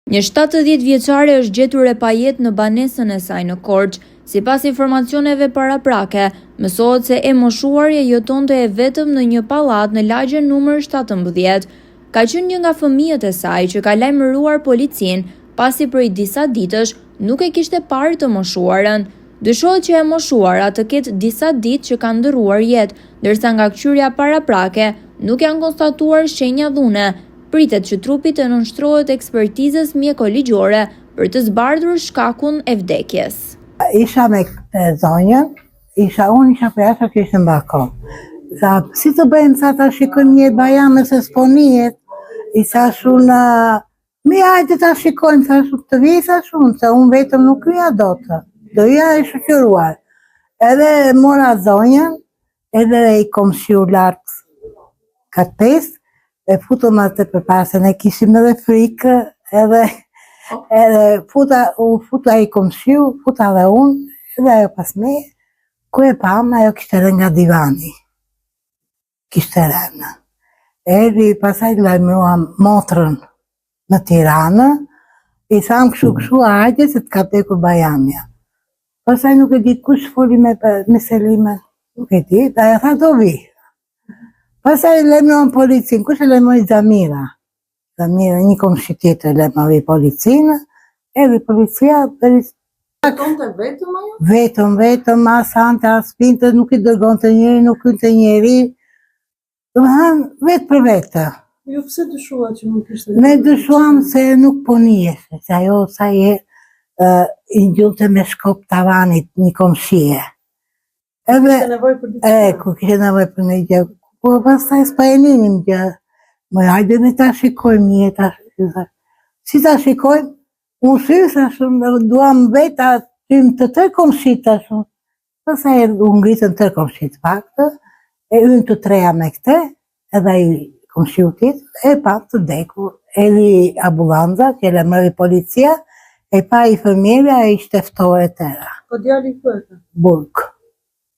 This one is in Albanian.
Një 70 vjeçare është gjetur e pajet në banesën e saj në Korçë. Sipas informacioneve paraprake, mësohet se e moshuarja jetonte e vetëm në një pallat në lagjen numër 17. Ka qenë një nga fëmijët e saj që ka lajmëruar policinë pasi prej disa ditësh nuk e kishte parë të moshuarën. Dyshohet që e moshuara të ketë disa ditë që ka ndërruar jetë, ndërsa nga kqyrja paraprake nuk janë konstatuar shenja dhune. Pritet që trupi të nënshtrohet ekspertizës mjekoligjore për të zbardhur shkakun e vdekjes. Isha me zonjën, unë isha për jashtë që ishte në balkon. Sa, si të bëjmë sa ta shikojmë një bajame se s'po njihet, i sa shumë, mi hajde ta shikojmë, sa shumë të vijë sa shumë, se unë vetëm nuk vija do të, do vija e shoqëruar. Edhe mora zonjën, edhe i kom shiu lartë kartesë, e futëm atë për pasë, ne kishim edhe frikë, edhe futa i komshiu, futa dhe unë, edhe ajo pas me, ku e pam, ajo kishte edhe nga divani. Kishte rënë. Eri pasaj lajmëruam motrën në Tiranë, i tham këshu, hajde se të ka tekur bajamja. Pasaj nuk e ditë kush foli me Selimen, nuk e ditë, ajo tha do vi. Pasaj lajmëruam policinë, kush e lajmëroi Zamira? Zamira, një komshi tjetër lajmëroi policinë, edhe policia... Vetonte vetëm ajo? Vetëm, as hante, as pinte, nuk i dërgonte njëri, nuk hynte njëri. Domethënë, vetë për vetë. Jo, pse dyshuat që nuk ishte? Ne dyshuam se nuk po njëshe, se ajo sa i ngjulte me shkop tavanit një komshie. Kishte nevojë për diçka? Ku kishte nevojë për një gjë. Po pastaj s'pa e ninim gjë. Më hajde me ta shikojmë një, si ta shikojmë, unë syrë shumë, duam vetë aty të tërë komshit të shumë. Pastaj u ngritën tërë komshit faktë, e unë të treja me këte, edhe i komshiu tjetë, e pa të deku, edhe ambulanza, që e lajmëroi policia, e pa i fëmijëja e i shteftore tëra. Po djali ku e ka? Burg.